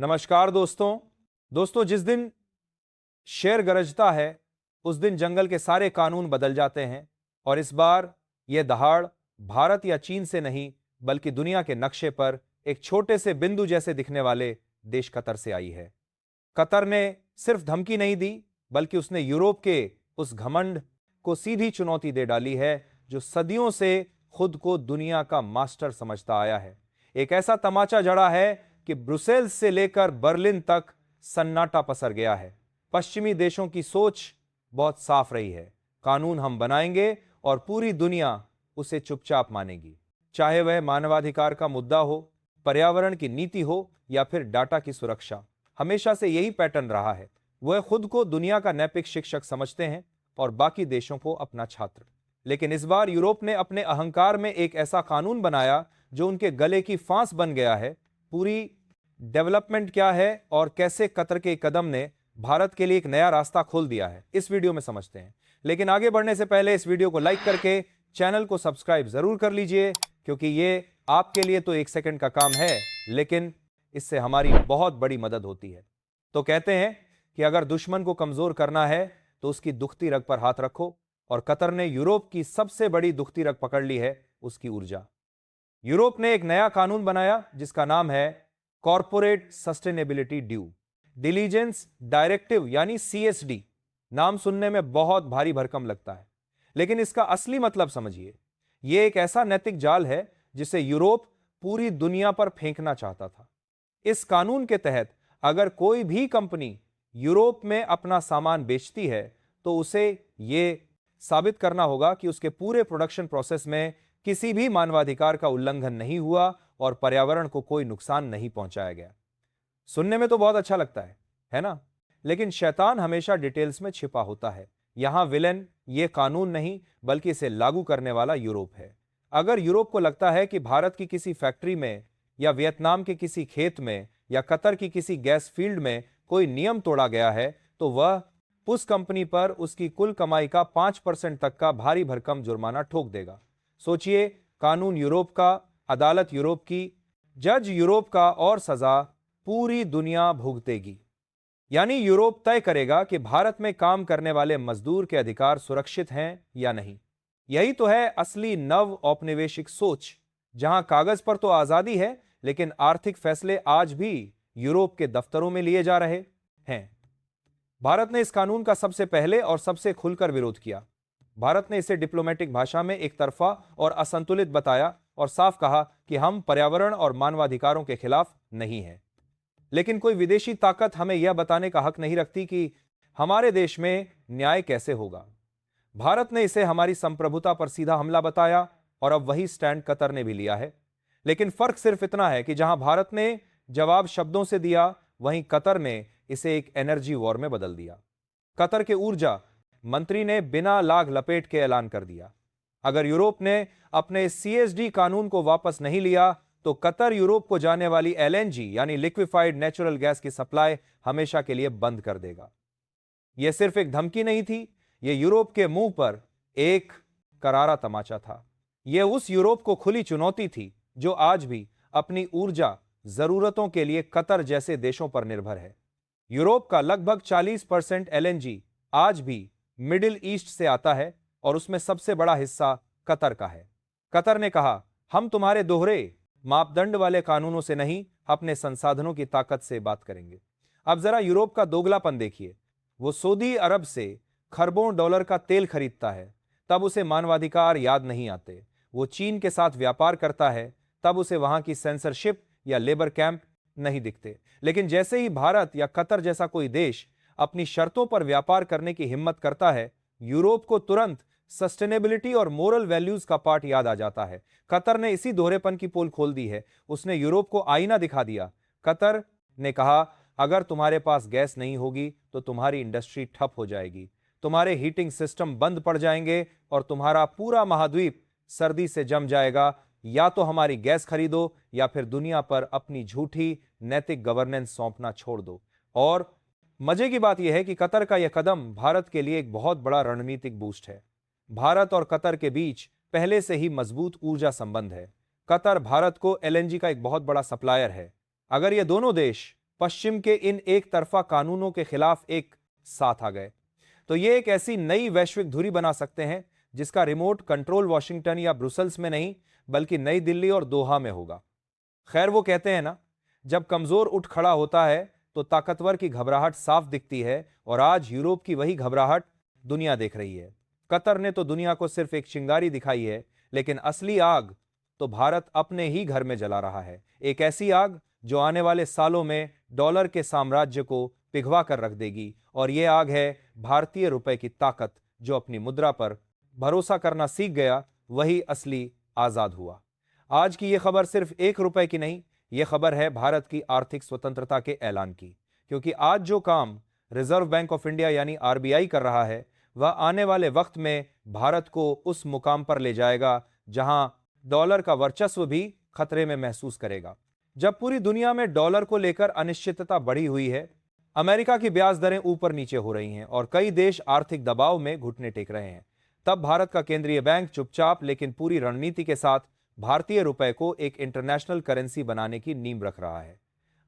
नमस्कार दोस्तों, जिस दिन शेर गरजता है उस दिन जंगल के सारे कानून बदल जाते हैं और इस बार यह दहाड़ भारत या चीन से नहीं बल्कि दुनिया के नक्शे पर एक छोटे से बिंदु जैसे दिखने वाले देश कतर से आई है। कतर ने सिर्फ धमकी नहीं दी बल्कि उसने यूरोप के उस घमंड को सीधी चुनौती दे डाली है जो सदियों से खुद को दुनिया का मास्टर समझता आया है। एक ऐसा तमाचा जड़ा है कि ब्रुसेल्स से लेकर बर्लिन तक सन्नाटा पसर गया है। पश्चिमी देशों की सोच बहुत साफ रही है, कानून हम बनाएंगे और पूरी दुनिया उसे चुपचाप मानेगी, चाहे वह मानवाधिकार का मुद्दा हो, पर्यावरण की नीति हो या फिर डाटा की सुरक्षा। हमेशा से यही पैटर्न रहा है। वह खुद को दुनिया का नैतिक शिक्षक समझते हैं और बाकी देशों को अपना छात्र। लेकिन इस बार यूरोप ने अपने अहंकार में एक ऐसा कानून बनाया जो उनके गले की फांस बन गया है। पूरी डेवलपमेंट क्या है और कैसे कतर के कदम ने भारत के लिए एक नया रास्ता खोल दिया है, इस वीडियो में समझते हैं। लेकिन आगे बढ़ने से पहले इस वीडियो को लाइक करके चैनल को सब्सक्राइब जरूर कर लीजिए, क्योंकि ये आपके लिए तो 1 सेकंड का काम है, लेकिन इससे हमारी बहुत बड़ी मदद होती है। तो कहते हैं कि अगर दुश्मन को कमजोर करना है तो उसकी दुखती रग पर हाथ रखो, और कतर ने यूरोप की सबसे बड़ी दुखती रग पकड़ ली है, उसकी ऊर्जा। यूरोप ने एक नया कानून बनाया जिसका नाम है corporate sustainability due diligence directive यानी CSD। नाम सुनने में बहुत भारी भरकम लगता है, लेकिन इसका असली मतलब समझिए। यह एक ऐसा नैतिक जाल है जिसे यूरोप पूरी दुनिया पर फेंकना चाहता था। इस कानून के तहत अगर कोई भी कंपनी यूरोप में अपना सामान बेचती है तो उसे यह साबित करना होगा कि उसके पूरे प्रोडक्शन प्रोसेस में किसी भी मानवाधिकार का उल्लंघन नहीं हुआ और पर्यावरण को कोई नुकसान नहीं पहुंचाया गया। सुनने में तो बहुत अच्छा लगता है ना? लेकिन शैतान हमेशा डिटेल्स में छिपा होता है। यहां विलेन ये कानून नहीं बल्कि इसे लागू करने वाला यूरोप है। अगर यूरोप को लगता है कि भारत की किसी फैक्ट्री में या वियतनाम के किसी खेत में या कतर की किसी गैस फील्ड में कोई नियम तोड़ा गया है तो वह उस कंपनी पर उसकी कुल कमाई का 5% तक का भारी भरकम जुर्माना ठोक देगा। सोचिए, कानून यूरोप का, अदालत यूरोप की, जज यूरोप का और सजा पूरी दुनिया भुगतेगी। यानी यूरोप तय करेगा कि भारत में काम करने वाले मजदूर के अधिकार सुरक्षित हैं या नहीं। यही तो है असली नव औपनिवेशिक सोच, जहां कागज पर तो आजादी है लेकिन आर्थिक फैसले आज भी यूरोप के दफ्तरों में लिए जा रहे हैं। भारत ने इस कानून का सबसे पहले और सबसे खुलकर विरोध किया। भारत ने इसे डिप्लोमेटिक भाषा में एक तरफा और असंतुलित बताया और साफ कहा कि हम पर्यावरण और मानवाधिकारों के खिलाफ नहीं हैं। लेकिन कोई विदेशी ताकत हमें यह बताने का हक नहीं रखती कि हमारे देश में न्याय कैसे होगा। भारत ने इसे हमारी संप्रभुता पर सीधा हमला बताया और अब वही स्टैंड कतर ने भी लिया है। लेकिन फर्क सिर्फ इतना है कि जहां भारत ने जवाब शब्दों से दिया, वहीं कतर ने इसे एक एनर्जी वॉर में बदल दिया। कतर के ऊर्जा मंत्री ने बिना लाग लपेट के ऐलान कर दिया, अगर यूरोप ने अपने CSD कानून को वापस नहीं लिया तो कतर यूरोप को जाने वाली LNG यानी लिक्विफाइड नेचुरल गैस की सप्लाई हमेशा के लिए बंद कर देगा। यह सिर्फ एक धमकी नहीं थी, यह यूरोप के मुंह पर एक करारा तमाचा था। यह उस यूरोप को खुली चुनौती थी जो आज भी अपनी ऊर्जा जरूरतों के लिए कतर जैसे देशों पर निर्भर है। यूरोप का लगभग 40% LNG आज भी मिडिल ईस्ट से आता है और उसमें सबसे बड़ा हिस्सा कतर का है। कतर ने कहा, हम तुम्हारे दोहरे मापदंड वाले कानूनों से नहीं, अपने संसाधनों की ताकत से बात करेंगे। अब जरा यूरोप का दोगलापन देखिए। वो सऊदी अरब से खरबों डॉलर का तेल खरीदता है, तब उसे मानवाधिकार याद नहीं आते। वो चीन के साथ व्यापार करता है, तब उसे वहां की सेंसरशिप या लेबर कैंप नहीं दिखते। लेकिन जैसे ही भारत या कतर जैसा कोई देश अपनी शर्तों पर व्यापार करने की हिम्मत करता है, यूरोप को तुरंत सस्टेनेबिलिटी और मोरल वैल्यूज का पार्ट याद आ जाता है। कतर ने इसी दोहरेपन की पोल खोल दी है। उसने यूरोप को आईना दिखा दिया। कतर ने कहा, अगर तुम्हारे पास गैस नहीं होगी तो तुम्हारी इंडस्ट्री ठप हो जाएगी, तुम्हारे हीटिंग सिस्टम बंद पड़ जाएंगे और तुम्हारा पूरा महाद्वीप सर्दी से जम जाएगा। या तो हमारी गैस खरीदो या फिर दुनिया पर अपनी झूठी नैतिक गवर्नेंस सौंपना छोड़ दो। और मजे की बात यह है कि कतर का यह कदम भारत के लिए एक बहुत बड़ा रणनीतिक बूस्ट है। भारत और कतर के बीच पहले से ही मजबूत ऊर्जा संबंध है। कतर भारत को LNG का एक बहुत बड़ा सप्लायर है। अगर ये दोनों देश पश्चिम के इन एक तरफा कानूनों के खिलाफ एक साथ आ गए तो ये एक ऐसी नई वैश्विक धुरी बना सकते हैं जिसका रिमोट कंट्रोल वॉशिंगटन या ब्रुसेल्स में नहीं बल्कि नई दिल्ली और दोहा में होगा। खैर, वो कहते हैं ना, जब कमजोर उठ खड़ा होता है तो ताकतवर की घबराहट साफ दिखती है, और आज यूरोप की वही घबराहट दुनिया देख रही है। कतर ने तो दुनिया को सिर्फ एक चिंगारी दिखाई है, लेकिन असली आग तो भारत अपने ही घर में जला रहा है। एक ऐसी आग जो आने वाले सालों में डॉलर के साम्राज्य को पिघवा कर रख देगी, और यह आग है भारतीय रुपए की ताकत, जो अपनी मुद्रा पर भरोसा करना सीख गया, वही असली आजाद हुआ। आज की यह खबर सिर्फ 1 रुपए की नहीं, यह खबर है भारत की आर्थिक स्वतंत्रता के ऐलान की, क्योंकि आज जो काम रिजर्व बैंक ऑफ इंडिया यानी आरबीआई कर रहा है, वह आने वाले वक्त में भारत को उस मुकाम पर ले जाएगा जहां डॉलर का वर्चस्व भी खतरे में महसूस करेगा। जब पूरी दुनिया में डॉलर को लेकर अनिश्चितता बढ़ी हुई है, अमेरिका की ब्याज दरें ऊपर नीचे हो रही हैं और कई देश आर्थिक दबाव में घुटने टेक रहे हैं, तब भारत का केंद्रीय बैंक चुपचाप लेकिन पूरी रणनीति के साथ भारतीय रुपए को एक इंटरनेशनल करेंसी बनाने की नींव रख रहा है।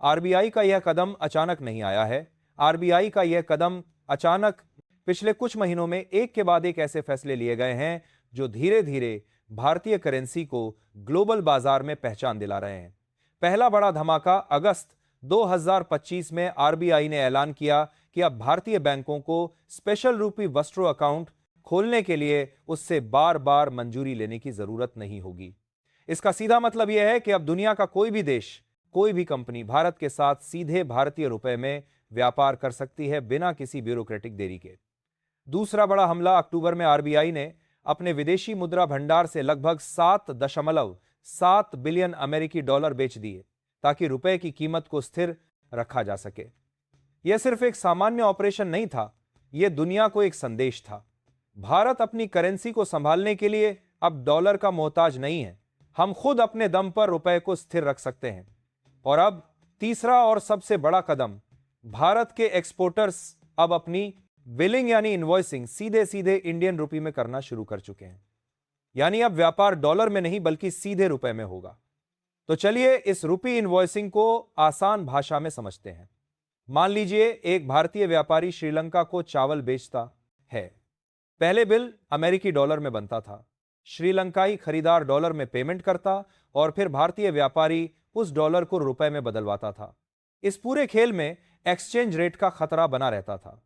आरबीआई का यह कदम अचानक नहीं आया है। आरबीआई का यह कदम अचानक पिछले कुछ महीनों में एक के बाद एक ऐसे फैसले लिए गए हैं जो धीरे धीरे भारतीय करेंसी को ग्लोबल बाजार में पहचान दिला रहे हैं। पहला बड़ा धमाका अगस्त 2025 में आरबीआई ने ऐलान किया कि अब भारतीय बैंकों को स्पेशल रूपी वस्ट्रो अकाउंट खोलने के लिए उससे बार बार मंजूरी लेने की जरूरत नहीं होगी। इसका सीधा मतलब यह है कि अब दुनिया का कोई भी देश, कोई भी कंपनी भारत के साथ सीधे भारतीय रुपए में व्यापार कर सकती है बिना किसी ब्यूरोक्रेटिक देरी के। दूसरा बड़ा हमला अक्टूबर में आरबीआई ने अपने विदेशी मुद्रा भंडार से लगभग 7.7 बिलियन अमेरिकी डॉलर बेच दिए ताकि रुपए की कीमत को स्थिर रखा जा सके। यह सिर्फ एक सामान्य ऑपरेशन नहीं था, यह दुनिया को एक संदेश था। भारत अपनी करेंसी को संभालने के लिए अब डॉलर का मोहताज नहीं है, हम खुद अपने दम पर रुपए को स्थिर रख सकते हैं। और अब तीसरा और सबसे बड़ा कदम, भारत के एक्सपोर्टर्स अब अपनी बिलिंग यानी इनवॉइसिंग सीधे सीधे इंडियन रुपये में करना शुरू कर चुके हैं। यानी अब व्यापार डॉलर में नहीं बल्कि सीधे रुपए में होगा। तो चलिए इस रुपी इनवॉइसिंग को आसान भाषा में समझते हैं। मान लीजिए एक भारतीय व्यापारी श्रीलंका को चावल बेचता है। पहले बिल अमेरिकी डॉलर में बनता था, श्रीलंकाई खरीदार डॉलर में पेमेंट करता और फिर भारतीय व्यापारी उस डॉलर को रुपए में बदलवाता था। इस पूरे खेल में एक्सचेंज रेट का खतरा बना रहता था।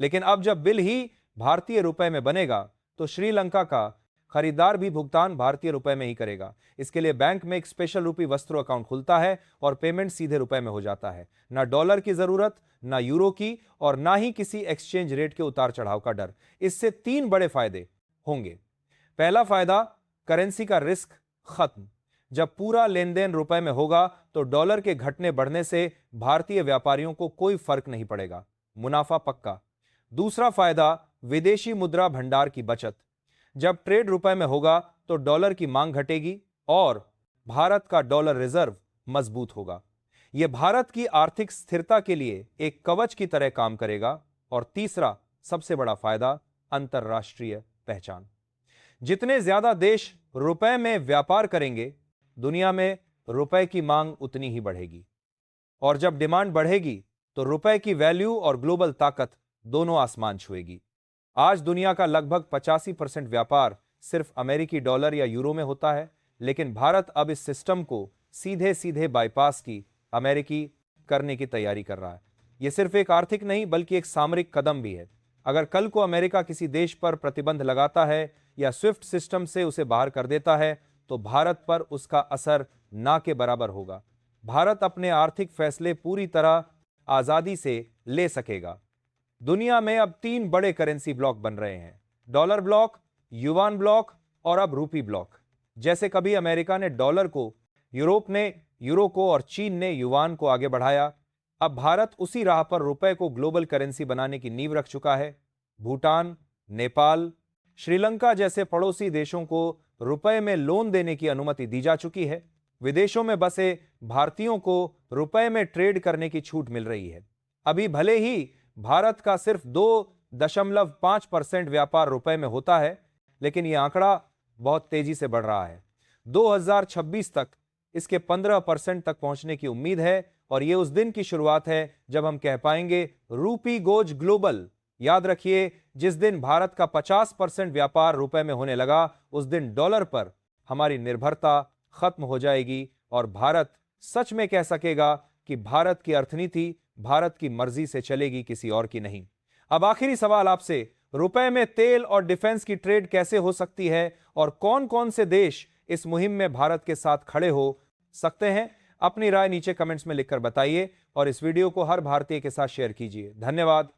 लेकिन अब जब बिल ही भारतीय रुपए में बनेगा तो श्रीलंका का खरीदार भी भुगतान भारतीय रुपए में ही करेगा। इसके लिए बैंक में एक स्पेशल रूपी वस्त्रों अकाउंट खुलता है और पेमेंट सीधे रुपए में हो जाता है। ना डॉलर की जरूरत, ना यूरो की, और ना ही किसी एक्सचेंज रेट के उतार चढ़ाव का डर। इससे 3 बड़े फायदे होंगे। पहला फायदा, करेंसी का रिस्क खत्म। जब पूरा लेन देन रुपए में होगा तो डॉलर के घटने बढ़ने से भारतीय व्यापारियों को कोई फर्क नहीं पड़ेगा, मुनाफा पक्का। दूसरा फायदा, विदेशी मुद्रा भंडार की बचत। जब ट्रेड रुपए में होगा तो डॉलर की मांग घटेगी और भारत का डॉलर रिजर्व मजबूत होगा। यह भारत की आर्थिक स्थिरता के लिए एक कवच की तरह काम करेगा। और तीसरा सबसे बड़ा फायदा, अंतरराष्ट्रीय पहचान। जितने ज्यादा देश रुपए में व्यापार करेंगे, दुनिया में रुपए की मांग उतनी ही बढ़ेगी, और जब डिमांड बढ़ेगी तो रुपए की वैल्यू और ग्लोबल ताकत दोनों आसमान छुएगी। आज दुनिया का लगभग 85% व्यापार सिर्फ अमेरिकी डॉलर या यूरो में होता है, लेकिन भारत अब इस सिस्टम को सीधे सीधे बाईपास की अमेरिकी करने की तैयारी कर रहा है। यह सिर्फ एक आर्थिक नहीं बल्कि एक सामरिक कदम भी है। अगर कल को अमेरिका किसी देश पर प्रतिबंध लगाता है या स्विफ्ट सिस्टम से उसे बाहर कर देता है तो भारत पर उसका असर ना के बराबर होगा। भारत अपने आर्थिक फैसले पूरी तरह आजादी से ले सकेगा। दुनिया में अब 3 बड़े करेंसी ब्लॉक बन रहे हैं, डॉलर ब्लॉक, युवान ब्लॉक और अब रूपी ब्लॉक। जैसे कभी अमेरिका ने डॉलर को, यूरोप ने यूरो को और चीन ने युवान को आगे बढ़ाया, अब भारत उसी राह पर रुपए को ग्लोबल करेंसी बनाने की नींव रख चुका है। भूटान, नेपाल, श्रीलंका जैसे पड़ोसी देशों को रुपए में लोन देने की अनुमति दी जा चुकी है। विदेशों में बसे भारतीयों को रुपए में ट्रेड करने की छूट मिल रही है। अभी भले ही भारत का सिर्फ 2.5% व्यापार रुपए में होता है, लेकिन यह आंकड़ा बहुत तेजी से बढ़ रहा है। 2026 तक इसके 15% तक पहुंचने की उम्मीद है और ये उस दिन की शुरुआत है जब हम कह पाएंगे रूपी गोज ग्लोबल। याद रखिए, जिस दिन भारत का 50% व्यापार रुपए में होने लगा, उस दिन डॉलर पर हमारी निर्भरता खत्म हो जाएगी और भारत सच में कह सकेगा कि भारत की अर्थनीति भारत की मर्जी से चलेगी, किसी और की नहीं। अब आखिरी सवाल आपसे, रुपए में तेल और डिफेंस की ट्रेड कैसे हो सकती है और कौन कौन से देश इस मुहिम में भारत के साथ खड़े हो सकते हैं? अपनी राय नीचे कमेंट्स में लिखकर बताइए और इस वीडियो को हर भारतीय के साथ शेयर कीजिए। धन्यवाद।